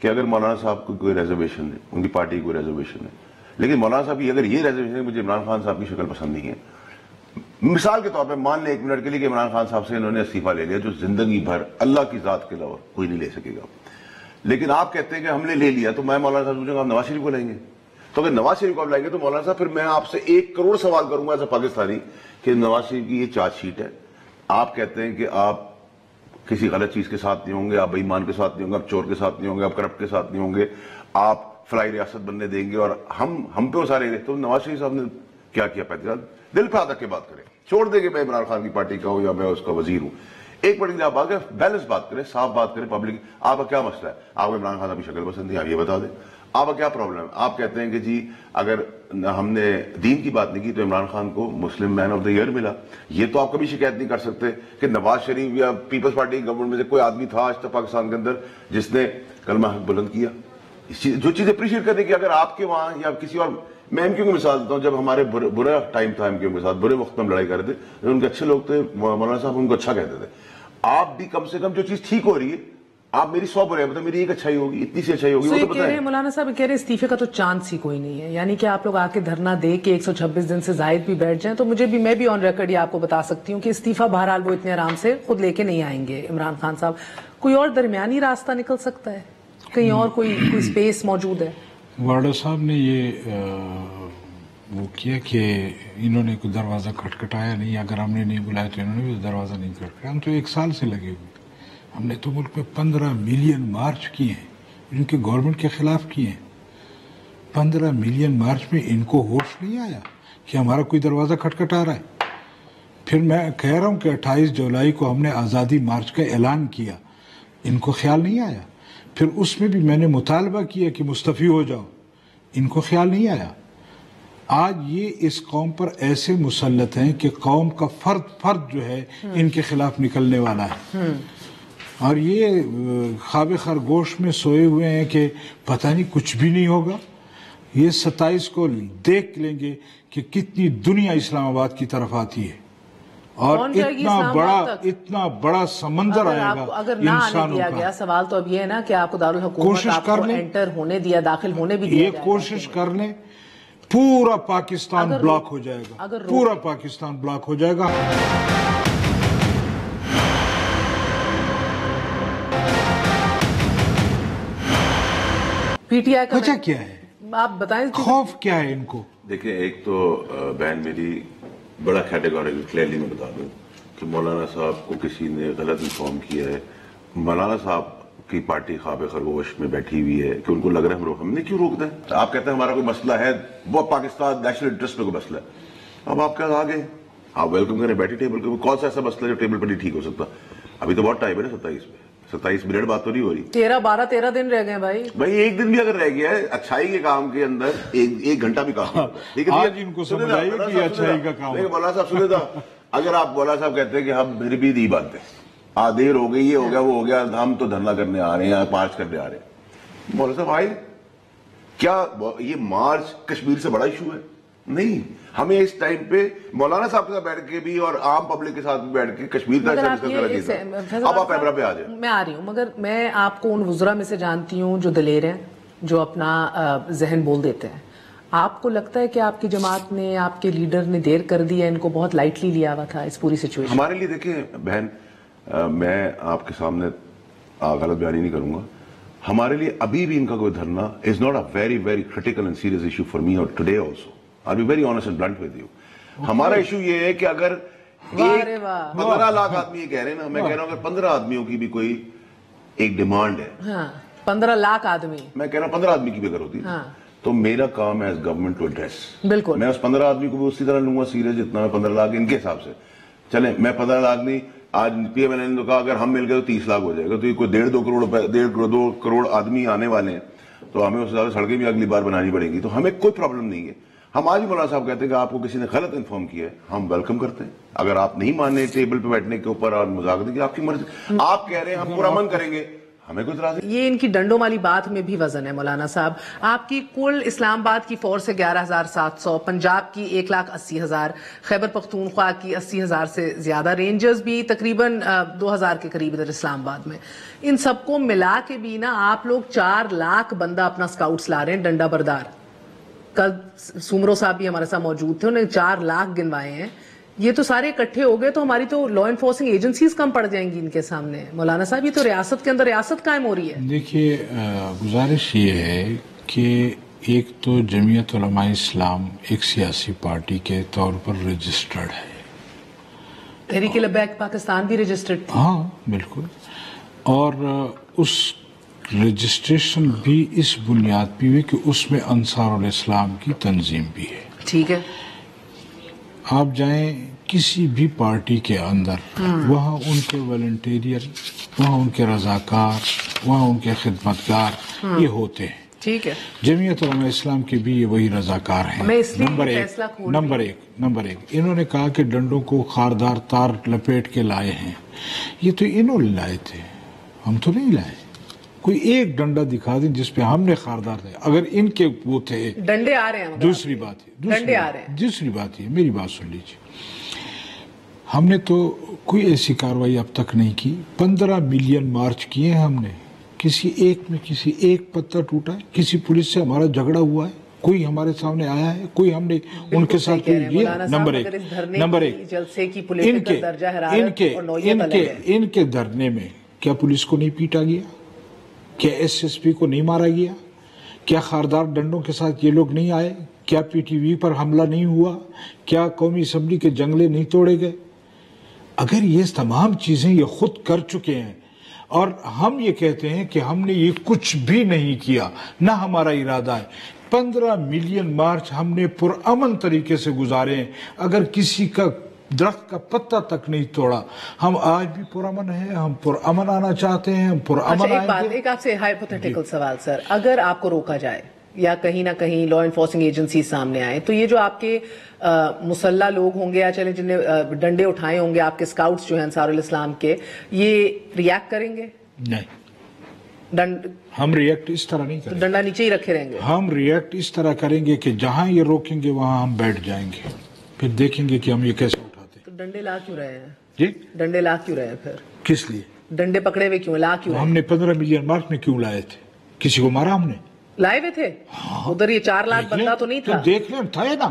کہ اگر مولانا صاحب کو کوئی ریزرویشن ہے, ان کی پارٹی کی کوئی ریزرویشن ہے, لیکن مولانا صاحب کی اگر یہ ریزرویشن ہے مجھے عمران خان صاحب کی شکل پسند نہیں ہے, مثال کے طور پہ مان لیں 1 منٹ کے لیے کہ عمران خان صاحب سے انہوں نے استعفیٰ لے لیا, جو زندگی بھر اللہ کی ذات کے علاوہ کوئی نہیں لے سکے گا, لیکن آپ کہتے ہیں کہ ہم نے لے لیا, تو میں مولانا صاحب پوچھوں گا آپ نواز شریف کو لائیں گے؟ تو اگر نواز شریف کو آپ لائیں گے تو مولانا صاحب پھر میں آپ سے 1 کروڑ سوال کروں گا ایز اے پاکستانی کہ نواز شریف کی یہ چارج شیٹ ہے, آپ کہتے ہیں کہ آپ کسی غلط چیز کے ساتھ نہیں ہوں گے, آپ بے ایمان کے ساتھ نہیں ہوں گے, آپ چور کے ساتھ نہیں ہوں گے, آپ کرپٹ کے ساتھ نہیں ہوں گے, آپ فلائی ریاست بننے دیں گے اور ہم پہ وہ سارے گئے, تو نواز شریف صاحب نے کیا کیا پہلے دل پہ آ کے بات کریں, چھوڑ دیں کہ میں عمران خان کی پارٹی کا ہوں یا میں اس کا وزیر ہوں, ایک پارٹی آپ بات کریں, بیلنس بات کریں, صاف بات کریں پبلک. آپ کا کیا مسئلہ ہے؟ آپ کو عمران خان کی شکل پسند نہیں, آپ یہ بتا دیں. آپ کا کیا پرابلم ہے؟ آپ کہتے ہیں کہ جی اگر ہم نے دین کی بات نہیں کی تو عمران خان کو مسلم مین آف دا ایئر ملا, یہ تو آپ کبھی شکایت نہیں کر سکتے کہ نواز شریف یا پیپلز پارٹی کی گورنمنٹ میں سے کوئی آدمی تھا آج تک پاکستان کے اندر جس نے کلمہ حق بلند کیا. جو چیز اپریشیٹ کرنے کی اگر آپ کے وہاں یا کسی اور, میں ایم کیو کی مثال دیتا ہوں, جب ہمارے برا ٹائم تھا ایم کیو کے ساتھ, برے وقت میں ہم لڑائی کر رہے تھے, ان کے اچھے لوگ تھے, مولانا صاحب ان کو اچھا کہتے تھے. آپ بھی کم سے کم جو چیز ٹھیک ہو رہی ہے, آپ میری 100 برے ہیں, میری ایک اچھائی ہوگی, اتنی سی اچھائی ہوگی, وہ تو بتائیں. مولانا صاحب کہہ رہے ہیں استعفے کا تو چانس ہی کوئی نہیں ہے, یعنی کہ آپ لوگ آ کے دھرنا دے کے 126 دن سے زائد بھی بیٹھ جائیں, تو میں بھی آن ریکارڈ یہ آپ کو بتا سکتی ہوں کہ استعفیٰ بہرحال وہ اتنے آرام سے خود لے کے نہیں آئیں گے عمران خان صاحب. کوئی اور درمیانی راستہ نکل سکتا ہے, کہیں اور کوئی اسپیس موجود ہے؟ وارڈا صاحب نے یہ وہ کیا کہ انہوں نے کوئی دروازہ کھٹکھٹایا نہیں, اگر ہم نے نہیں بلایا تو انہوں نے بھی دروازہ نہیں کھٹکھٹایا. ہم تو 1 سال سے لگے ہوئے, ہم نے تو ملک میں 15 ملین مارچ کیے ہیں, ان کے گورنمنٹ کے خلاف کیے ہیں. 15 ملین مارچ میں ان کو ہوش نہیں آیا کہ ہمارا کوئی دروازہ کھٹکھٹا رہا ہے. پھر میں کہہ رہا ہوں کہ 28 جولائی کو ہم نے آزادی مارچ کا اعلان کیا, ان کو خیال نہیں آیا. پھر اس میں بھی میں نے مطالبہ کیا کہ مستعفی ہو جاؤ, ان کو خیال نہیں آیا. آج یہ اس قوم پر ایسے مسلط ہیں کہ قوم کا فرد جو ہے ان کے خلاف نکلنے والا ہے, اور یہ خواب خرگوش میں سوئے ہوئے ہیں کہ پتہ نہیں کچھ بھی نہیں ہوگا. یہ 27 کو دیکھ لیں گے کہ کتنی دنیا اسلام آباد کی طرف آتی ہے, اور اتنا بڑا سمندر آئے گا اگر نہ آنے دیا گیا. سوال تو اب یہ ہے نا کہ آپ کو دارالحکومت آپ کو انٹر ہونے دیا, داخل ہونے بھی دیا جائے گا. یہ کوشش کر لیں, پورا پاکستان بلاک ہو جائے گا, پورا پاکستان بلاک ہو جائے گا. پی ٹی آئی کا وجہ کیا ہے, آپ بتائیں, خوف کیا ہے ان کو؟ دیکھیں, ایک تو بہن میری بڑا کیٹیگوری کلیئرلی میں بتا دوں کہ مولانا صاحب کو کسی نے غلط انفارم کیا ہے. مولانا صاحب کی پارٹی خواب خرگوش میں بیٹھی ہوئی ہے کہ ان کو لگ رہا ہے ہم نے کیوں روک دیں. آپ کہتے ہیں ہمارا کوئی مسئلہ ہے, وہ پاکستان نیشنل انٹرسٹ میں کوئی مسئلہ ہے, اب آپ کیا آگے آپ ویلکم کریں, بیٹھی ٹیبل پہ. کون سا ایسا مسئلہ جو ٹیبل پر نہیں ٹھیک ہو سکتا؟ ابھی تو بہت ٹائم ہے نا, 27 منٹ بات تو نہیں ہو رہی. 13 دن رہ گئے بھائی. 1 دن بھی اگر رہ گیا ہے اچھائی کے کام کے اندر 1 گھنٹہ بھی کام. آج ان کو سمجھ آئی کہ اچھائی کا کام. مولانا صاحب سنے تھا, اگر آپ مولانا صاحب کہتے ہیں کہ ہم پھر بھی نہیں باندھتے, دیر ہو گئی, یہ ہو گیا, وہ ہو گیا, ہم تو دھرنا کرنے آ رہے ہیں, مارچ کرنے آ رہے ہیں. مولانا صاحب آئے, کیا یہ مارچ کشمیر سے بڑا ایشو ہے؟ نہیں. ہمیں اس ٹائم پہ مولانا صاحب کے ساتھ بیٹھ کے بھی اور عام پبلک کے ساتھ بیٹھ کے کشمیر کا اب آپ پیمرا پہ آ جائیں. میں آ رہی ہوں, مگر میں آپ کو ان وزراء میں سے جانتی ہوں جو دلیر ہیں, جو اپنا ذہن بول دیتے ہیں. آپ کو لگتا ہے کہ آپ کی جماعت نے, آپ کے لیڈر نے دیر کر دی ہے, ان کو بہت لائٹلی لیا ہوا تھا اس پوری سچویشن؟ ہمارے لیے دیکھیں بہن, میں آپ کے سامنے غلط بیانی نہیں کروں گا, ہمارے لیے ابھی بھی ان کا کوئی دھرنا is not a very very critical and serious issue for me or today also. I'll be very honest and blunt with you. ہمارا ایشو یہ ہے کہ اگر 15 لاکھ آدمی یہ کہہ رہے ہیں نا, میں کہہ رہا ہوں اگر 15 آدمیوں کی بھی کوئی ایک ڈیمانڈ ہے, 15 لاکھ آدمی, میں کہہ رہا ہوں 15 آدمی کی بھی اگر ہوتی ہے تو میرا کام ہے ایز گورنمنٹ ٹو ایڈریس. بالکل, میں اس 15 آدمی کو بھی اسی طرح لوں گا سیریس جتنا میں 15 لاکھ ان کے حساب سے. چلیں میں 15 لاکھ نہیں, آج پی ایم ایل نے کہا اگر ہم مل گئے تو 30 لاکھ ہو جائے گا, تو یہ کوئی 1.5-2 کروڑ آدمی آنے والے ہیں, تو ہمیں اس سے زیادہ سڑکیں بھی اگلی بار بنانی پڑیں گی, تو ہمیں کوئی پرابلم نہیں ہے. ہم آج ہی مولانا صاحب کہتے ہیں کہ آپ کو کسی نے غلط انفارم کیا ہے, ہم ویلکم کرتے ہیں. اگر آپ نہیں ماننے ٹیبل پہ بیٹھنے کے اوپر اور مذاکرے کی, آپ کی مرضی. آپ کہہ رہے ہیں ہم پورا من کریں گے, ہمیں کوئی اعتراض نہیں. یہ ان کی ڈنڈوں والی بات میں بھی وزن ہے مولانا صاحب. آپ کی کل اسلام آباد کی فورس ہے 11,700, پنجاب کی 1,80,000, خیبر پختونخوا کی 80,000 سے زیادہ, رینجرز بھی تقریباً 2,000 کے قریب ادھر اسلام آباد میں. ان سب کو ملا کے بھی نا آپ لوگ 4 لاکھ بندہ اپنا سکاؤٹس لا رہے ہیں, ڈنڈا بردار. کل سومرو صاحب بھی ہمارے ساتھ موجود تھے, انہوں نے 4 لاکھ گنوائے ہیں. یہ تو سارے اکٹھے ہو گئے تو ہماری تو لا انفورسنگ ایجنسیز کم پڑ جائیں گی ان کے سامنے. مولانا صاحب یہ تو ریاست کے اندر ریاست قائم ہو رہی ہے. دیکھیے گزارش یہ ہے کہ ایک تو جمعیت علماء اسلام ایک سیاسی پارٹی کے طور پر رجسٹرڈ ہے. تحریک لبیک پاکستان بھی رجسٹرڈ تھی. ہاں بالکل, اور اس رجسٹریشن بھی اس بنیاد پہ ہوئی کہ اس میں انصار الاسلام کی تنظیم بھی ہے. ٹھیک ہے, آپ جائیں کسی بھی پارٹی کے اندر, وہاں ان کے والنٹیرین, وہاں ان کے رضاکار, وہاں ان کے خدمتگار یہ ہوتے ہیں. ٹھیک ہے, جمعیت علماء اسلام کے بھی یہ وہی رضاکار ہیں. نمبر ایک انہوں نے کہا کہ ڈنڈوں کو خاردار تار لپیٹ کے لائے ہیں. یہ تو انہوں نے لائے تھے, ہم تو نہیں لائے. کوئی ایک ڈنڈا دکھا دیں جس پہ ہم نے خاردار تھے. اگر ان کے وہ تھے, ڈنڈے آ رہے ہیں, دوسری بات ہے, دوسری بات ہے, میری بات سن لیجیے. ہم نے تو کوئی ایسی کاروائی اب تک نہیں کی. 15 ملین مارچ کیے ہیں ہم نے, کسی ایک پتہ ٹوٹا ہے, کسی پولیس سے ہمارا جھگڑا ہوا ہے, کوئی ہمارے سامنے آیا ہے, کوئی ہم نے ان کے ساتھ ان کے دھرنے میں کیا پولیس کو نہیں پیٹا گیا؟ کیا ایس پی کو نہیں مارا گیا؟ کیا خاردار ڈنڈوں کے ساتھ یہ لوگ نہیں آئے؟ کیا پی ٹی وی پر حملہ نہیں ہوا؟ کیا قومی اسمبلی کے جنگلے نہیں توڑے گئے؟ اگر یہ تمام چیزیں یہ خود کر چکے ہیں اور ہم یہ کہتے ہیں کہ ہم نے یہ کچھ بھی نہیں کیا, نہ ہمارا ارادہ ہے. 15 ملین مارچ ہم نے پرامن طریقے سے گزارے ہیں. اگر کسی کا درخت کا پتہ تک نہیں توڑا, ہم آج بھی پرامن ہیں, ہم پرامن آنا چاہتے ہیں, ہم پرامن آئیں گے. ایک آپ سے ہائپوتھیٹیکل سوال سر, اگر آپ کو روکا جائے یا کہیں نہ کہیں لا انفورسنگ ایجنسی سامنے آئے, تو یہ جو آپ کے مسلح لوگ ہوں گے یا چلیں جنہیں ڈنڈے اٹھائے ہوں گے, آپ کے سکاؤٹس جو ہیں انصار الاسلام کے, یہ ریاکٹ کریں گے؟ نہیں, ہم ریاکٹ اس طرح نہیں کریں گے. ڈنڈا نیچے ہی رکھے رہیں گے. ہم ریاکٹ اس طرح کریں گے کہ جہاں یہ روکیں گے وہاں ہم بیٹھ جائیں گے, پھر دیکھیں گے کہ ہم یہ کیسے اٹھاتے ہیں. تو ڈنڈے لا کیوں رہے ہیں؟ جی, ڈنڈے لا کیوں رہے ہیں پھر؟ کس لیے ڈنڈے پکڑے ہوئے کیوں, لا کیوں؟ ہم نے 15 ملین مارچ میں کیوں لائے تھے؟ کسی کو مارا ہم نے؟ لائے ہوئے تھے ادھر, یہ 4 لاکھ بندہ تو نہیں تھا. دیکھ لیں, تھا نا.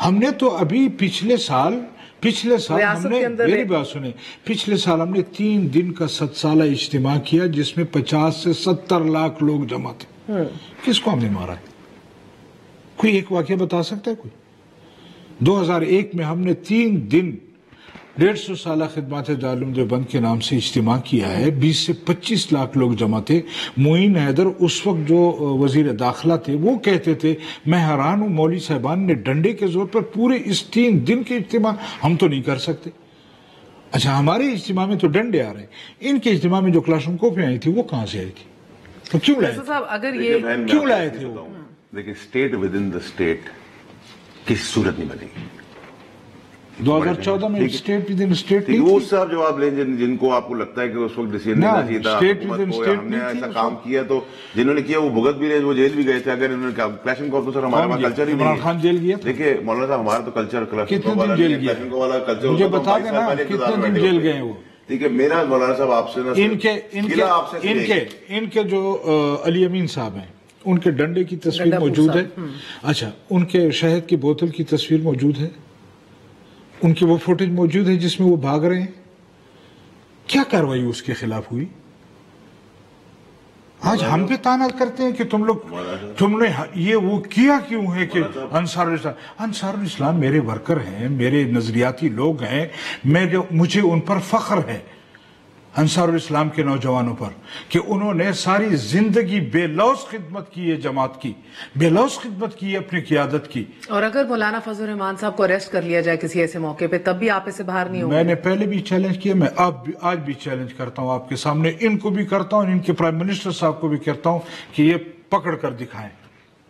ہم نے تو ابھی پچھلے سال ہم نے, میری بات سنیں, پچھلے سال ہم نے 3 دن کا 7 سالہ اجتماع کیا جس میں 50 سے 70 لاکھ لوگ جمع تھے. کس کو ہم نے مارا ہے؟ کوئی ایک واقعہ بتا سکتا ہے کوئی؟ 2001 میں ہم نے 3 دن 150 سالہ خدمات دارالعلوم دیوبند کے نام سے اجتماع کیا ہے. 20 سے 25 لاکھ لوگ جمع تھے. معین حیدر اس وقت جو وزیر داخلہ تھے وہ کہتے تھے میں حیران ہوں مولوی صاحبان نے ڈنڈے کے زور پر پورے اس 3 دن کے اجتماع ہم تو نہیں کر سکتے. اچھا, ہمارے اجتماع میں تو ڈنڈے آ رہے ہیں, ان کے اجتماع میں جو کلاشنکوف آئی تھی وہ کہاں سے آئی تھی؟ تو کیوں لائے صاحب اگر یہ کیوں لائے تھے وہ؟ دیکھیں, state with in the state کسی صورت نہیں بنے گی. 2014 میں اسٹیٹ ود ان اسٹیٹ نہیں, وہ صاحب جواب لیں جن کو آپ کو لگتا ہے کہ اس وقت ڈیسیژن لینا چاہیے تھا, ہم نے ایسا کام کیا تو جنہوں نے کیا وہ بھگت بھی رہے, وہ جیل بھی گئے تھے. اگر انہوں نے کلیشن کو, تو سر ہمارے وہاں کلچر ہی نہیں. عمران خان جیل گیا. دیکھیے مولانا صاحب, ہمارا تو کلچر کتنے دن جیل گیا مجھے بتا دینا, کتنے دن جیل گئے وہ. ٹھیک ہے, میرا مولانا صاحب آپ سے ان کے جو علی امین صاحب ہیں ان کے ڈنڈے کی تصویر موجود ہے. اچھا, ان کے شہد کی بوتل کی تصویر موجود ہے, ان کی وہ فوٹیج موجود ہے جس میں وہ بھاگ رہے ہیں. کیا کاروائی اس کے خلاف ہوئی؟ آج ہم پہ تانا کرتے ہیں کہ تم نے یہ وہ کیا کیوں ہے کہ انصار الاسلام میرے ورکر ہیں, میرے نظریاتی لوگ ہیں, مجھے ان پر فخر ہے, انصار الاسلام کے نوجوانوں پر, کہ انہوں نے ساری زندگی بے لوث خدمت کی ہے, جماعت کی بے لوث خدمت کی ہے, اپنی قیادت کی. اور اگر مولانا فضل الرحمان صاحب کو اریسٹ کر لیا جائے کسی ایسے موقع پہ, تب بھی آپ اسے باہر نہیں ہوں گے؟ میں نے پہلے بھی چیلنج کیا, میں آج بھی چیلنج کرتا ہوں آپ کے سامنے, ان کو بھی کرتا ہوں, ان کے پرائم منسٹر صاحب کو بھی کرتا ہوں کہ یہ پکڑ کر دکھائیں.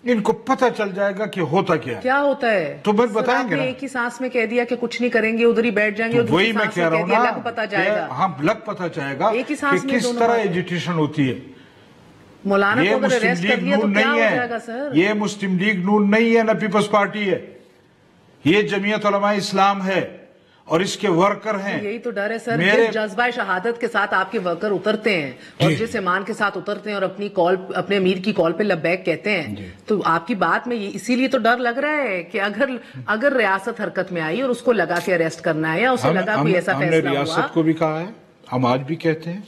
ان کو پتہ چل جائے گا کہ ہوتا کیا ہوتا ہے. تو بس بتائیں گے نا. ایک ہی سانس میں کہہ دیا کہ کچھ نہیں کریں گے, ادھر ہی بیٹھ جائیں گے, وہی میں کہہ رہا ہوں نا, لگ پتہ جائے گا. ہاں لگ پتہ جائے گا کہ کس طرح ایجیٹیشن ہوتی ہے. مولانا یہ کو اگر مسلم اریسٹ کر لیگ دیا تو نون کیا ہو نہیں جائے گا سر؟ ہے, یہ مسلم لیگ نون نہیں ہے, نہ پیپلز پارٹی ہے, یہ جمعیت علماء اسلام ہے اور اس کے ورکر ہیں. یہی تو ڈر ہے سر, جس جذبہ شہادت کے ساتھ آپ کے ورکر اترتے ہیں اور جس ایمان کے ساتھ اترتے ہیں اور اپنے امیر کی کال پہ لبیک کہتے ہیں, تو آپ کی بات میں اسی لیے تو ڈر لگ رہا ہے کہ اگر ریاست حرکت میں آئی اور اس کو لگا کہ اریسٹ کرنا ہے یا اسے لگا کوئی ایسا فیصلہ ہوا. ہم نے ریاست کو بھی کہا ہے, ہم آج بھی کہتے ہیں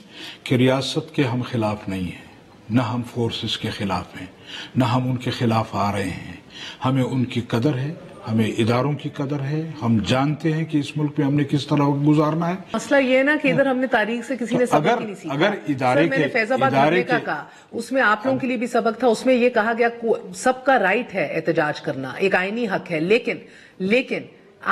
کہ ریاست کے ہم خلاف نہیں ہیں, نہ ہم فورسز کے خلاف ہیں, نہ ہم ان کے خلاف آ رہے ہیں. ہمیں ان کی قدر ہے, ہمیں اداروں کی قدر ہے, ہم جانتے ہیں کہ اس ملک میں ہم نے کس طرح گزارنا ہے. مسئلہ یہ ہے نا کہ ادھر ہم نے تاریخ سے کسی نے سبق ہی نہیں سیکھا. اگر ادارے میں نے فیض آباد حملے کا کہا, اس میں آپ لوگوں کے لیے بھی سبق تھا. اس میں یہ کہا گیا سب کا رائٹ ہے احتجاج کرنا, ایک آئینی حق ہے, لیکن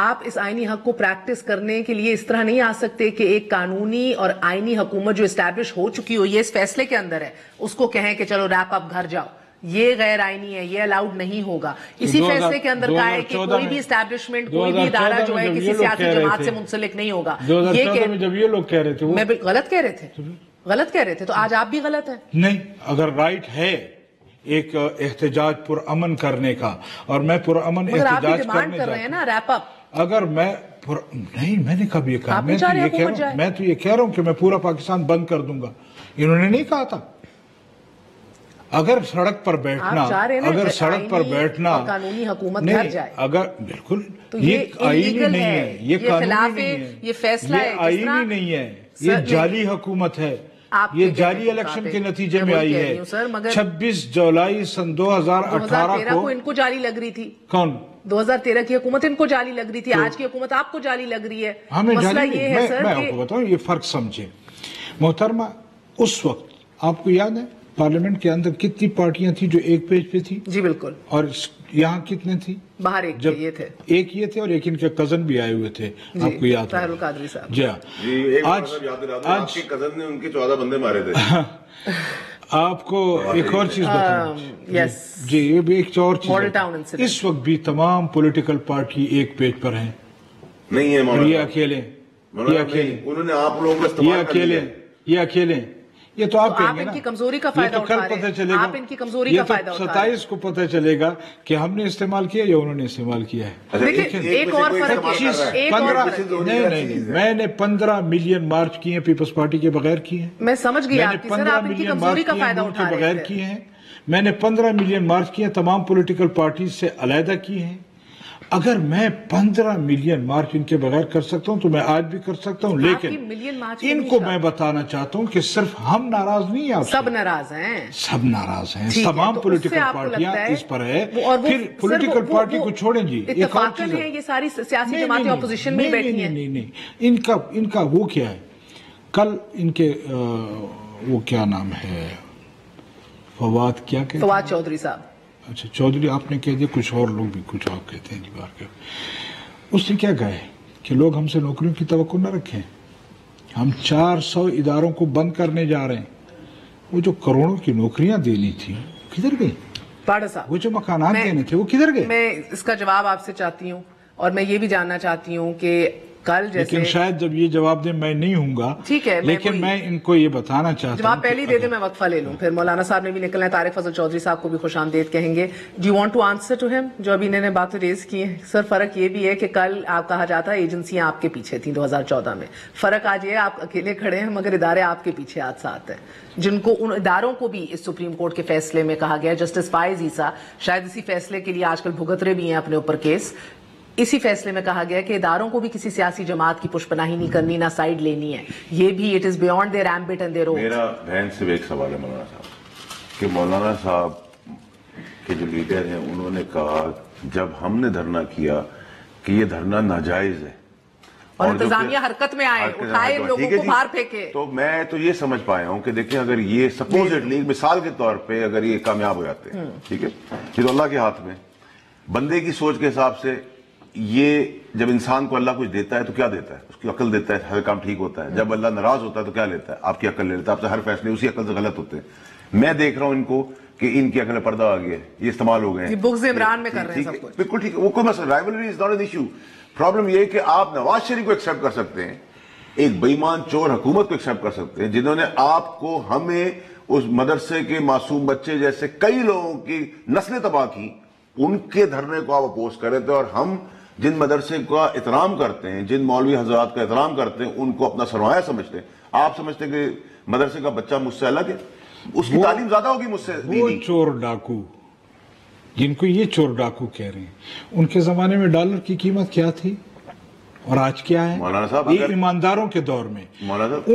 آپ اس آئینی حق کو پریکٹس کرنے کے لیے اس طرح نہیں آ سکتے کہ ایک قانونی اور آئینی حکومت جو اسٹیبلش ہو چکی ہو, یہ اس فیصلے کے اندر ہے, اس کو کہیں کہ چلو ریپ اپ گھر جاؤ. یہ غیر آئینی ہے, یہ الاؤڈ نہیں ہوگا. اسی فیصلے کے اندر کہا ہے کہ کوئی بھی اسٹیبلشمنٹ, کوئی بھی ادارہ جو ہے کسی سیاسی جماعت سے منسلک نہیں ہوگا. 2014 میں جب یہ لوگ کہہ رہے تھے, میں غلط کہہ رہے تھے, تو آج آپ بھی غلط ہیں. نہیں, اگر رائٹ ہے ایک احتجاج پر امن کرنے کا, اور میں پر امن احتجاج کرنے کر رہے ہیں نا ریپ اپ. اگر میں نہیں, میں نے کب یہ کہا, میں تو یہ کہہ رہا ہوں کہ میں پورا پاکستان بند کر دوں گا. انہوں نے نہیں کہا تھا. اگر سڑک پر بیٹھنا قانونی حکومت گھر جائے, اگر بالکل یہ آئینی نہیں ہے, یہ قانونی نہیں ہے, یہ فیصلہ آئینی نہیں ہے, یہ جعلی حکومت ہے, یہ جعلی الیکشن کے نتیجے میں آئی ہے. 26 جولائی سن 2018 کو ان کو جعلی لگ رہی تھی. کون؟ 2013 کی حکومت ان کو جعلی لگ رہی تھی, آج کی حکومت آپ کو جعلی لگ رہی ہے. مسئلہ یہ ہے سر, میں آپ کو بتاؤں, یہ فرق سمجھے محترمہ. اس وقت آپ کو یاد ہے پارلیمنٹ کے اندر کتنی پارٹیاں تھیں جو ایک پیج پہ تھی؟ جی بالکل. اور یہاں کتنے تھی؟ باہر ایک یہ تھے اور ایک ان کے کزن بھی آئے ہوئے تھے, آپ کو یاد ہے؟ طاہر القادری صاحب. جی آج کے کزن نے ان کے 14 بندے مارے تھے. آپ کو ایک اور چیز بتاؤں, جی یہ بھی ایک اور چیز, اس وقت بھی تمام پولیٹیکل پارٹی ایک پیج پر ہیں. نہیں ہے یہ اکیلے, انہوں نے آپ لوگوں کو استعمال کر لیا. یہ اکیلے, یہ تو آپ کہیں گے ان کی کمزوری کا فائدہ اٹھا رہے ہیں. آپ ان کی کمزوری کا فائدہ اٹھا رہے ہیں. 27 کو پتہ چلے گا کہ ہم نے استعمال کیا یا انہوں نے استعمال کیا ہے. لیکن ایک اور فرق ہے, نہیں, میں نے 15 ملین مارچ کیے ہیں پیپلز پارٹی کے بغیر کیے ہیں. میں سمجھ گیا, سر آپ ان کی کمزوری کا فائدہ اٹھا رہے ہیں. کیے ہیں, میں نے 15 ملین مارچ کیے ہیں, تمام پولیٹیکل پارٹیز سے علیحدہ کیے ہیں. اگر میں 15 ملین مارچ ان کے بغیر کر سکتا ہوں تو میں آج بھی کر سکتا ہوں, لیکن ان کو میں بتانا چاہتا ہوں کہ صرف ہم ناراض نہیں ہیں, سب ناراض ہیں, سب ناراض ہیں, تمام پولیٹیکل پارٹیاں اس پر ہے. پھر پولیٹیکل پارٹی کو چھوڑیں جی, اتفاقاً ہیں یہ ساری سیاسی جماعتیں اپوزیشن میں بیٹھی ہیں. نہیں, ان کا وہ کیا ہے, کل ان کے وہ کیا نام ہے, فواد چودھری صاحب. اچھا چودھری آپ نے کہہ دیا, کچھ اور لوگ بھی کچھ اور کہتے ہیں. اس نے کیا کہا ہے کہ لوگ ہم سے نوکریوں کی توقع نہ رکھیں, ہم 400 اداروں کو بند کرنے جا رہے ہیں. وہ جو کروڑوں کی نوکریاں دینی تھی کدھر گئی؟ وہ جو مکانات دینے تھے وہ کدھر گئے؟ میں اس کا جواب آپ سے چاہتی ہوں, اور میں یہ بھی جاننا چاہتی ہوں کہ کل جیسے, لیکن شاید جب یہ جواب دیں میں نہیں ہوں گا, ٹھیک ہے, لیکن میں ان کو یہ بتانا چاہتا ہوں. جواب پہلے ہی دے دیں, میں وقفہ لے لوں, پھر مولانا صاحب نے بھی نکلنا ہے, طارق فضل چودھری صاحب کو بھی خوش آمدید کہیں گے. Do you want to answer to him, جو ابھی انہوں نے باتیں ریز کی ہیں؟ سر فرق یہ بھی ہے کہ کل آپ کہا جاتا ہے ایجنسیاں آپ کے پیچھے تھیں 2014 میں, فرق آج یہ آپ اکیلے کھڑے ہیں مگر ادارے آپ کے پیچھے آج ساتھ ہیں, جن کو ان اداروں کو بھی اس سپریم کورٹ کے فیصلے میں کہا گیا. جسٹس فائز عیسیٰ شاید اسی فیصلے کے لیے آج کل بھگت رہے بھی ہیں اپنے اوپر کیس. اسی فیصلے میں کہا گیا کہ اداروں کو بھی کسی سیاسی جماعت کی پشپناہی نہیں کرنی, نہ سائیڈ لینی ہے. یہ بھی it is beyond their ambit and their role. میرا بہن سے ایک سوال ہے مولانا صاحب, کہ مولانا صاحب کے جو لیڈر ہیں انہوں نے کہا جب ہم نے دھرنا کیا کہ یہ دھرنا ناجائز ہے اور انتظامیہ حرکت میں آئے, اٹھائے لوگوں کو باہر پھینکے. تو میں تو یہ سمجھ پایا ہوں کہ دیکھیں اگر یہ سپوزٹلی مثال کے طور پہ اگر یہ کامیاب ہو جاتے ہیں, ٹھیک ہے, یہ تو اللہ کے ہاتھ میں, بندے کی سوچ کے حساب سے یہ جب انسان کو اللہ کچھ دیتا ہے تو کیا دیتا ہے؟ اس کی عقل دیتا ہے, ہر کام ٹھیک ہوتا ہے. جب اللہ ناراض ہوتا ہے تو کیا لیتا ہے؟ آپ کی عقل لے لیتا ہے. آپ سے ہر فیصلے اسی عقل سے غلط ہوتے ہیں. میں دیکھ رہا ہوں ان کو کہ ان کی عقل پردہ آ گیا ہے, یہ استعمال ہو گئے ہیں, بغض عمران میں کر رہے ہیں سب کچھ. بالکل ٹھیک ہے, وہ کوئی مسئلہ, rivalry is not an issue. Problem یہ ہے کہ آپ نواز شریف کو ایکسیپٹ کر سکتے ہیں, ایک بے ایمان چور حکومت کو ایکسیپٹ کر سکتے ہیں جنہوں نے آپ کو, ہمیں, اس مدرسے کے معصوم بچے جیسے کئی لوگوں کی نسلیں تباہ کی, ان کے دھرنے کو آپ اپوز کر رہے تھے. اور ہم جن مدرسے کا احترام کرتے ہیں, جن مولوی حضرات کا احترام کرتے ہیں, ان کو اپنا سرمایہ سمجھتے ہیں. آپ سمجھتے ہیں کہ مدرسے کا بچہ مجھ سے الگ ہے, اس کی تعلیم زیادہ ہوگی مجھ سے. وہ چور ڈاکو جن کو یہ چور ڈاکو کہہ رہے ہیں, ان کے زمانے میں ڈالر کی قیمت کیا تھی اور آج کیا ہے؟ مولانا صاحب, یہ ایمانداروں کے دور میں,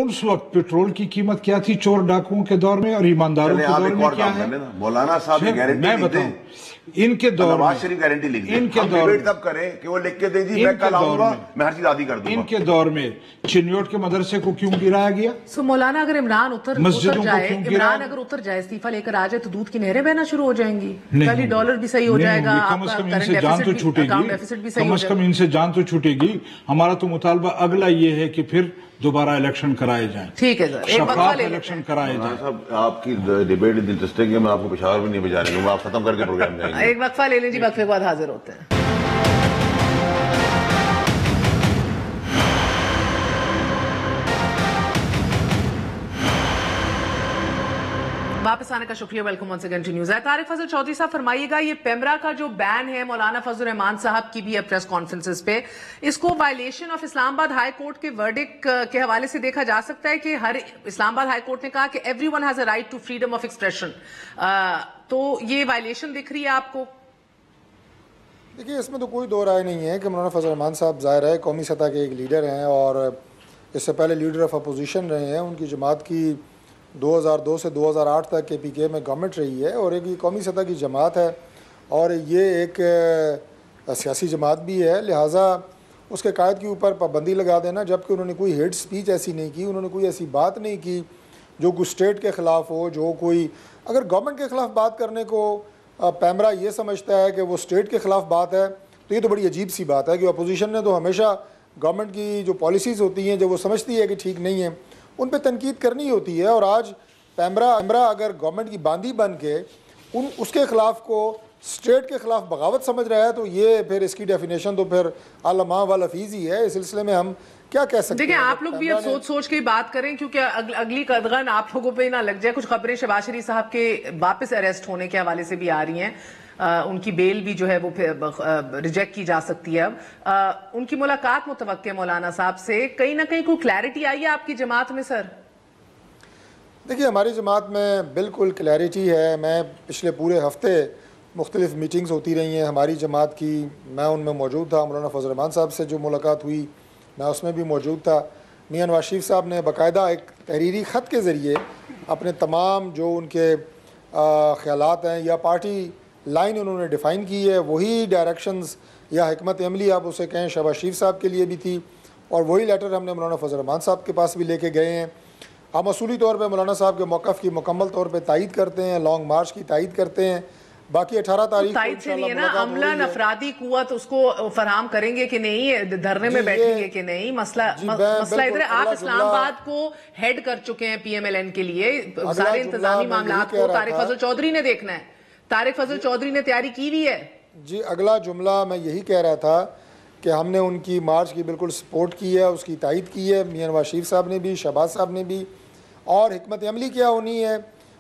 اس وقت پیٹرول کی قیمت کیا تھی چور ڈاکوؤں کے دور میں, اور ایمانداروں کے دور میں کیا ہے؟ مولانا صاحب میں بتاؤں, ان کے دور نواز شریف گارنٹی لکھ دیں, ان کے دور میں تب کریں کہ وہ لکھ کے دیں جی میں کل آؤں گا, میں ہر چیز عادی کر دوں گا. ان کے دور میں چنیوٹ کے مدرسے کو کیوں گرایا گیا؟ سو مولانا اگر عمران اتر جائے استعفیٰ لے کر آ جائے تو دودھ کی نہریں بہنا شروع ہو جائیں گی, کبھی ڈالر بھی صحیح ہو جائے گا, کم از کم ان سے جان تو چھوٹے گی, کم از کم ان سے جان تو چھوٹے گی. ہمارا تو مطالبہ اگلا یہ ہے کہ پھر دوبارہ الیکشن کرائے جائیں, ٹھیک ہے سر, شفاف الیکشن کرائے جائیں. صاحب آپ کی ڈیبیٹ انٹرسٹنگ ہے, میں آپ کو پشاور بھی نہیں بجانے دوں گا, آپ ختم کر کے پروگرام جائیں گے. ایک وقفہ لے لیں جی, وقفے کے بعد حاضر ہوتے ہیں. واپس آنے کا شکریہ, welcome once again to news. Tariq Fazal Chaudhry صاحب فرمائیے گا, یہ پیمرا کا جو بین ہے, مولانا فضل الرحمان صاحب کی بھی ہے پریس کانفرنسز پہ, اس کو وائلیشن آف اسلام آباد ہائی کورٹ کے ورڈکٹ کے حوالے سے دیکھا جا سکتا ہے کہ اسلام آباد ہائی کورٹ نے کہا کہ everyone has a right to freedom of expression, تو یہ وائلیشن دکھ رہی ہے آپ کو؟ دیکھیے, اس میں تو کوئی دو رائے نہیں ہے کہ مولانا فضل الرحمان صاحب ظاہر ہے قومی سطح کے ایک لیڈر ہیں, اور اس سے پہلے لیڈر آف اپوزیشن رہے ہیں. ان کی جماعت کی 2002 سے 2008 تک کے پی کے میں گورنمنٹ رہی ہے, اور ایک قومی سطح کی جماعت ہے, اور یہ ایک سیاسی جماعت بھی ہے. لہٰذا اس کے قائد کے اوپر پابندی لگا دینا, جبکہ انہوں نے کوئی ہیٹ سپیچ ایسی نہیں کی, انہوں نے کوئی ایسی بات نہیں کی جو کوئی اسٹیٹ کے خلاف ہو, جو کوئی اگر گورنمنٹ کے خلاف بات کرنے کو پیمرا یہ سمجھتا ہے کہ وہ اسٹیٹ کے خلاف بات ہے, تو یہ تو بڑی عجیب سی بات ہے کہ اپوزیشن نے تو ہمیشہ گورنمنٹ کی جو پالیسیز ہوتی ہیں جو وہ سمجھتی ہے کہ ٹھیک نہیں ہیں, ان پہ تنقید کرنی ہوتی ہے. اور آج پیمرا اگر گورنمنٹ کی باندھی بن کے اس کے خلاف کو اسٹیٹ کے خلاف بغاوت سمجھ رہا ہے, تو یہ پھر اس کی ڈیفینیشن تو پھر علامہ والحفیظ ہی ہے. اس سلسلے میں ہم کیا کہہ سکتے ہیں؟ دیکھیں, آپ لوگ بھی اب سوچ کے بات کریں, کیونکہ اگلی قدغن آپ لوگوں پہ نہ لگ جائے. کچھ خبریں شہباز شریف صاحب کے واپس اریسٹ ہونے کے حوالے سے بھی آ رہی ہیں, ان کی بیل بھی جو ہے وہ ریجیکٹ کی جا سکتی ہے. اب ان کی ملاقات متوقع ہے مولانا صاحب سے, کہیں نہ کہیں کوئی کلیئرٹی آئی ہے آپ کی جماعت میں سر؟ دیکھیے, ہماری جماعت میں بالکل کلیئرٹی ہے. میں پچھلے پورے ہفتے مختلف میٹنگز ہوتی رہی ہیں ہماری جماعت کی, میں ان میں موجود تھا. مولانا فضل الرحمان صاحب سے جو ملاقات ہوئی میں اس میں بھی موجود تھا. میاں نواز شریف صاحب نے باقاعدہ ایک تحریری خط کے ذریعے اپنے تمام جو ان کے خیالات ہیں یا پارٹی لائن انہوں نے ڈیفائن کی ہے, وہی ڈائریکشنز یا حکمت عملی آپ اسے کہیں شہباز شریف صاحب کے لیے بھی تھی, اور وہی لیٹر ہم نے مولانا فضل الرحمان صاحب کے پاس بھی لے کے گئے ہیں. ہم اصولی طور پہ مولانا صاحب کے موقف کی مکمل طور پہ تائید کرتے ہیں, لانگ مارچ کی تائید کرتے ہیں. باقی 18 تاریخ تائید سے نہیں ہے نا, عملاً افرادی قوت اس کو فراہم کریں گے کہ نہیں, دھرنے میں بیٹھیں گے کہ نہیں, مسئلہ ادھر ہے. آپ اسلام آباد کو ہیڈ کر چکے ہیں پی ایم ایل این کے لیے, سارے انتظامی معاملات کو طارق فضل چودھری نے دیکھنا ہے. طارق فضل چودھری نے تیاری کی ہوئی ہے. جی, اگلا جملہ میں یہی کہہ رہا تھا کہ ہم نے ان کی مارچ کی بالکل سپورٹ کی ہے, اس کی تائید کی ہے. میاں نواز شریف صاحب نے بھی, شہباز صاحب نے بھی, اور حکمت عملی کیا ہونی ہے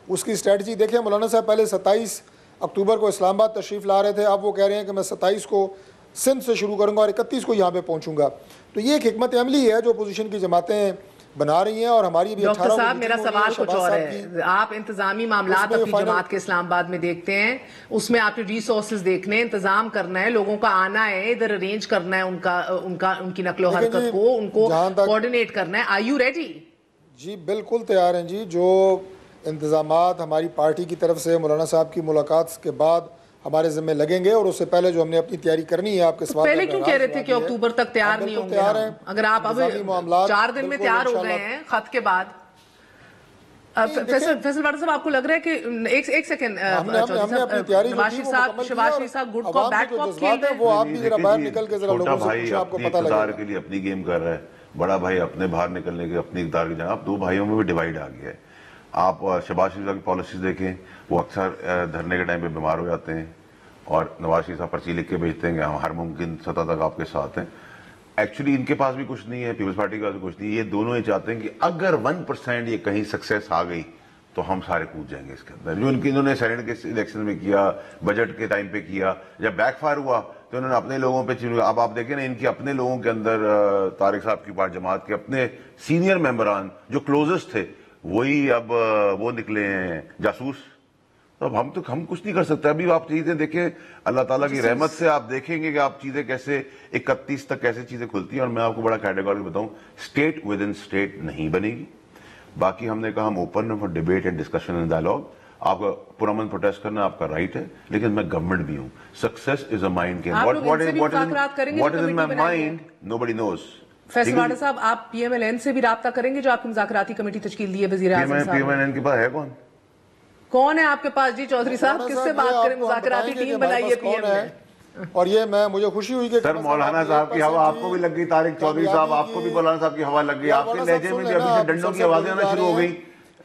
اس کی اسٹریٹجی دیکھیں. مولانا صاحب پہلے 27 اکتوبر کو اسلام آباد تشریف لا رہے تھے, اب وہ کہہ رہے ہیں کہ میں 27 کو سندھ سے شروع کروں گا اور 31 کو یہاں پہ پہنچوں گا. تو یہ ایک حکمت عملی ہے جو اپوزیشن کی جماعتیں بنا رہی ہیں, اور ہماری بھی 18 ڈاکٹر صاحب میرا سوال کچھ اور ہے. آپ انتظامی معاملات اپنی جماعت کے اسلام آباد میں دیکھتے ہیں, اس میں آپ نے ریسورسز دیکھنے, انتظام کرنا ہے, لوگوں کا آنا ہے, ادھر ارینج کرنا ہے ان کی نقل و حرکت کو, ان کو کوارڈینیٹ کرنا ہے. Are you ready? جی بالکل تیار ہیں جی. جو انتظامات ہماری پارٹی کی طرف سے مولانا صاحب کی ملاقات کے بعد ہمارے ذمہ لگیں گے, اور اس سے پہلے جو ہم نے اپنی تیاری کرنی ہے آپ کے سوال پہلے کیوں کہہ رہے تھے کہ اکتوبر تک تیار نہیں ہوں گے؟ اگر آپ اب 4 دن میں تیار ہو گئے ہیں خط کے بعد. فیصل بھٹ صاحب, آپ کو لگ رہا ہے کہ ایک سیکنڈ, شہباز شریف صاحب گڈ کو بیڈ کو کھیل رہے ہیں, وہ آپ بھی ذرا باہر نکل کے ذرا لوگوں سے پوچھیں, آپ کو پتہ لگے گا. کے لیے اپنی گیم کر رہا ہے, بڑا بھائی اپنے باہر نکلنے کے اپنی اقتدار کی جگہ, اب 2 بھائیوں میں بھی ڈیوائیڈ آ گیا ہے. آپ شہباز شریف صاحب کی پالیسیز دیکھیں, وہ اکثر دھرنے کے ٹائم پہ بیمار ہو جاتے ہیں اور نواز شریف صاحب پرچی لکھ کے بھیجتے ہیں کہ ہم ہر ممکن سطح تک آپ کے ساتھ ہیں. ایکچولی ان کے پاس بھی کچھ نہیں ہے, پیپلز پارٹی کے پاس بھی کچھ نہیں ہے. یہ دونوں یہ چاہتے ہیں کہ اگر 1% یہ کہیں سکسیس آ گئی تو ہم سارے کود جائیں گے اس کے اندر. جو انہوں نے سینیٹ کے الیکشن میں کیا, بجٹ کے ٹائم پہ کیا, جب بیک فائر ہوا تو انہوں نے اپنے لوگوں پہ اب آپ دیکھیں نا ان کے اپنے لوگوں کے اندر طارق صاحب کی بات جماعت کے اپنے سینئر ممبران جو کلوزسٹ تھے وہی اب وہ نکلے ہیں جاسوس. تو اب ہم کچھ نہیں کر سکتے. ابھی آپ چیزیں دیکھیں, اللہ تعالیٰ کی رحمت سے آپ دیکھیں گے کہ آپ چیزیں کیسے 31 تک کیسے چیزیں کھلتی ہیں. اور میں آپ کو بڑا کیٹیگوری بتاؤں, اسٹیٹ ود ان اسٹیٹ نہیں بنے گی. باقی ہم نے کہا ہم open for debate and discussion and dialogue. آپ کا پرامن پروٹیسٹ کرنا آپ کا رائٹ ہے, لیکن میں گورنمنٹ بھی ہوں. Success is a mind game. What is in my mind nobody knows. Faisal Vawda Sahab, آپ پی ایم ایل این سے بھی رابطہ کریں گے جو آپ کی مذاکراتی کمیٹی تشکیل دی ہے وزیر اعظم صاحب؟ پی ایم ایل این کے پاس ہے کون ہے آپ کے پاس؟ جی چودھری صاحب, کس سے بات کریں؟ مذاکراتی ٹیم بنائی ہے پی ایم نے. اور یہ مجھے خوشی ہوئی کہ سر مولانا صاحب کی ہوا آپ کو بھی لگ گئی, طارق چودھری صاحب آپ کو بھی مولانا صاحب کی ہوا لگ گئی, آپ کے لہجے میں بھی ابھی سے ڈنڈوں کی آوازیں آنا شروع ہو گئی.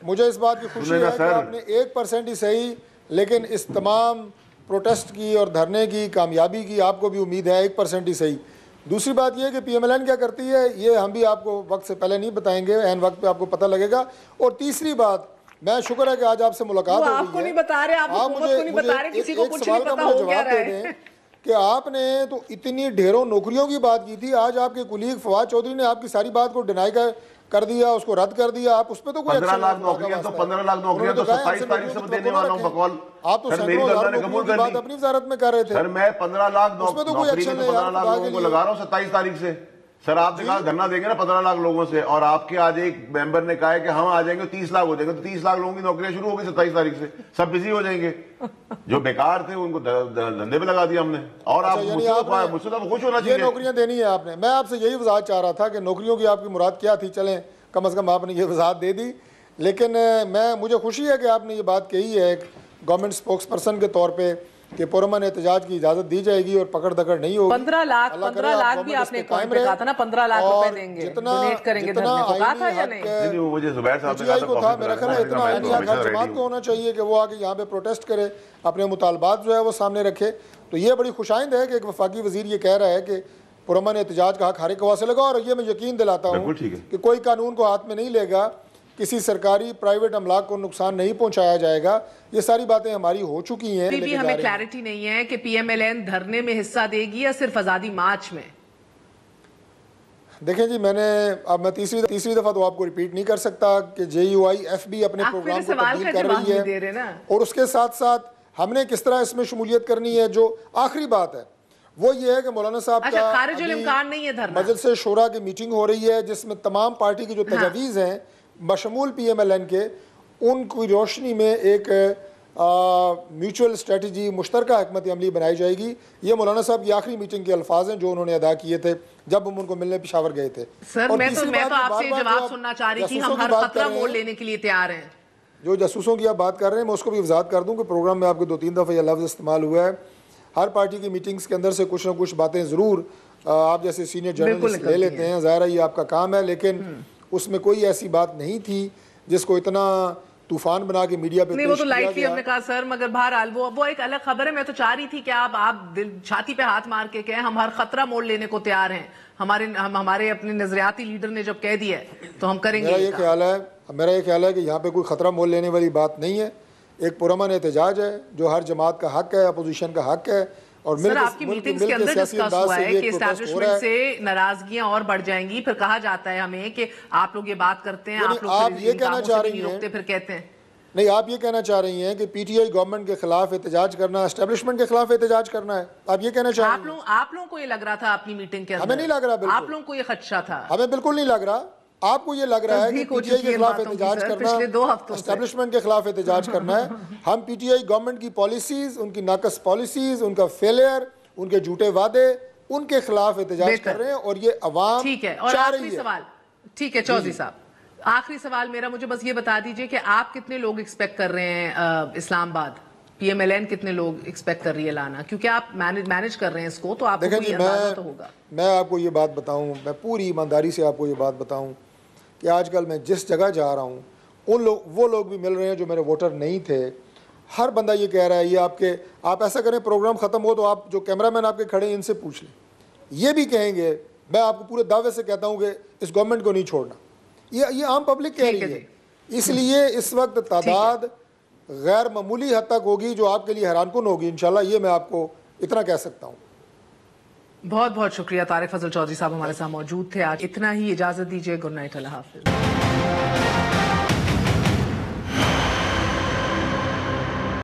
مجھے اس بات کی خوشی ہے کہ آپ نے 1% ہی صحیح, لیکن اس تمام پروٹیسٹ کی اور دھرنے کی کامیابی کی آپ کو بھی امید ہے 1% ہی صحیح. دوسری بات یہ کہ پی ایم ایل این کیا کرتی ہے یہ ہم بھی آپ کو وقت سے پہلے نہیں بتائیں گے, عین وقت پہ آپ کو پتہ لگے گا. اور تیسری بات, میں شکر ہے کہ آج آپ سے ملاقات ہو گئی ہے. آپ کو نہیں بتا رہے, آپ حکومت کو نہیں بتا رہے, کسی کو کچھ نہیں پتا ہو گیا رہا ہے کہ آپ نے تو اتنی ڈھیروں نوکریوں کی بات کی تھی. آج آپ کے کولیگ فواد چودھری نے آپ کی ساری بات کو ڈینائی کر دیا, اس کو رد کر دیا. آپ اس پہ تو کوئی 15 لاکھ نوکریاں تو 15 لاکھ نوکریاں تو 27 تاریخ سے دینے والا ہوں بقول. آپ تو سینکڑوں ہزار نوکریوں کی بات اپنی وزارت میں کر رہے تھے. سر میں 15 لاکھ نوکری میں 15 لاکھ لوگوں کو لگا رہا ہوں 27 تاریخ سے. سر آپ نے کہا دھرنا دیں گے نا 15 لاکھ لوگوں سے, اور آپ کے آج ایک ممبر نے کہا ہے کہ ہم آ جائیں گے 30 لاکھ ہو جائیں گے. تو 30 لاکھ لوگوں کی نوکریاں شروع ہو گئی 27 تاریخ سے, سب بزی ہو جائیں گے. جو بیکار تھے ان کو دھندے پہ لگا دیا ہم نے. اور آپ مجھ سے تو خوش ہونا چاہیے. یہ نوکریاں دینی ہے آپ نے. میں آپ سے یہی وضاحت چاہ رہا تھا کہ نوکریوں کی آپ کی مراد کیا تھی. چلیں کم از کم آپ نے یہ وضاحت دے دی. لیکن مجھے خوشی ہے کہ آپ نے یہ بات کہی ہے ایک گورنمنٹ اسپوکس پرسن کے طور پہ کہ پرامن احتجاج کی اجازت دی جائے گی اور پکڑ دکڑ نہیں ہوگی. 15 لاکھ بھی آپ نے قائم کہا تھا نا, 15 لاکھ روپے دیں گے, ڈونیٹ کریں گے دھرنے کو, کہا تھا یا نہیں؟ مجھے زبیر صاحب نے کہا میرا خیال ہے اتنا آئینی حق ہر جماعت کو ہونا چاہیے کہ وہ آگے یہاں پہ پروٹیسٹ کرے, اپنے مطالبات جو ہے وہ سامنے رکھے. تو یہ بڑی خوشائند ہے کہ ایک وفاقی وزیر یہ کہہ رہا ہے کہ پرامن احتجاج کا حق ہر ایک سے لگا. اور یہ میں یقین دلاتا ہوں کہ کوئی قانون کو ہاتھ میں نہیں لے گا, کسی سرکاری پرائیویٹ املاک کو نقصان نہیں پہنچایا جائے گا. یہ ساری باتیں ہماری ہو چکی ہیں. ابھی بھی ہمیں کلیئرٹی نہیں ہے کہ پی ایم ایل این دھرنے میں حصہ دے گی یا صرف آزادی مارچ میں. دیکھیں جی, اب میں تیسری دفعہ تو آپ کو ریپیٹ نہیں کر سکتا کہ جے یو آئی ایف بھی اپنے پروگرام کو تبدیل کر رہی ہے, اور اس کے ساتھ ساتھ ہم نے کس طرح اس میں شمولیت کرنی ہے. جو آخری بات ہے وہ یہ ہے کہ مولانا صاحب کا خارج الامکان نہیں ہے دھرنا. مجلس شورا کی میٹنگ ہو رہی ہے جس میں تمام پارٹی کی جو تجاویز ہیں بشمول پی ایم ایل این کے, ان کی روشنی میں ایک میوچول اسٹریٹجی, مشترکہ حکمت عملی بنائی جائے گی. یہ مولانا صاحب کی آخری میٹنگ کے الفاظ ہیں جو انہوں نے ادا کیے تھے جب ہم ان کو ملنے پشاور گئے تھے. سر میں تو آپ سے جواب سننا چاہ رہی تھی, ہم ہر خطرہ مول لینے کے لیے تیار ہیں. جو جاسوسوں کی آپ بات کر رہے ہیں میں اس کو بھی وضاحت کر دوں کہ پروگرام میں آپ کے 2-3 دفعہ یہ لفظ استعمال ہوا ہے. ہر پارٹی کی میٹنگز کے اندر سے کچھ نہ کچھ باتیں ضرور آپ جیسے سینئر جرنلسٹ لے لیتے ہیں, ظاہر ہے یہ آپ کا کام ہے, لیکن اس میں کوئی ایسی بات نہیں تھی جس کو اتنا طوفان بنا کے میڈیا پہ نہیں. وہ تو لائٹلی ہم نے کہا سر, مگر بہرحال وہ ایک الگ خبر ہے. میں تو چاہ رہی تھی کہ آپ چھاتی پہ ہاتھ مار کے کہیں ہم ہر خطرہ مول لینے کو تیار ہیں. ہمارے اپنے نظریاتی لیڈر نے جب کہہ دیا تو ہم کریں گے. میرا یہ خیال ہے کہ یہاں پہ کوئی خطرہ مول لینے والی بات نہیں ہے. ایک پرامن احتجاج ہے جو ہر جماعت کا حق ہے, اپوزیشن کا حق ہے. اور سر آپ کی میٹنگز کے اندر ڈسکس ہوا ہے کہ اسٹیبلشمنٹ سے ناراضگیاں اور بڑھ جائیں گی. پھر کہا جاتا ہے ہمیں کہ آپ لوگ یہ بات کرتے ہیں, آپ یہ کہنا چاہ رہی ہیں, پھر کہتے ہیں نہیں, آپ یہ کہنا چاہ رہی ہیں کہ پی ٹی آئی گورنمنٹ کے خلاف احتجاج کرنا, اسٹیبلشمنٹ کے خلاف احتجاج کرنا ہے. آپ یہ کہنا چاہ رہی ہیں. آپ لوگوں کو یہ لگ رہا تھا اپنی میٹنگ کے اندر؟ ہمیں نہیں لگ رہا. بالکل آپ لوگوں کو یہ خدشہ تھا. ہمیں بالکل نہیں لگ رہا. آپ کو یہ لگ رہا ہے کہ پی ٹی آئی کے خلاف احتجاج کرنا, اسٹیبلشمنٹ کے خلاف احتجاج کرنا ہے. ہم پی ٹی آئی گورنمنٹ کی پالیسیز, ان کی ناقص پالیسیز, ان کا فیلئر, ان کے جھوٹے وعدے, ان کے خلاف احتجاج کر رہے ہیں. اور یہ عوام ٹھیک ہے. اور آخری سوال, ٹھیک ہے چودھری صاحب, آخری سوال میرا, مجھے بس یہ بتا دیجئے کہ آپ کتنے لوگ ایکسپیکٹ کر رہے ہیں اسلام آباد, پی ایم ایل این کتنے لوگ ایکسپیکٹ کر رہی ہے لانا, کیونکہ آپ مینج کر رہے ہیں اس کو, تو آپ کو کوئی اندازہ تو ہوگا. میں آپ کو یہ بات بتاؤں, میں پوری ایمانداری سے آپ کو یہ بات بتاؤں کہ آج کل میں جس جگہ جا رہا ہوں وہ لوگ بھی مل رہے ہیں جو میرے ووٹر نہیں تھے. ہر بندہ یہ کہہ رہا ہے, یہ آپ ایسا کریں پروگرام ختم ہو تو آپ جو کیمرہ مین آپ کے کھڑے ہیں ان سے پوچھ لیں, یہ بھی کہیں گے. میں آپ کو پورے دعوے سے کہتا ہوں کہ اس گورنمنٹ کو نہیں چھوڑنا. یہ عام پبلک کہہ رہی ہے. اس لیے اس وقت تعداد غیر معمولی حد تک ہوگی جو آپ کے لیے حیران کن ہوگی انشاءاللہ. یہ میں آپ کو اتنا کہہ سکتا ہوں. بہت بہت شکریہ طارق فضل چودھری صاحب ہمارے ساتھ موجود تھے آج. اتنا ہی, اجازت دیجیے. گڈ نائٹ, اللہ حافظ.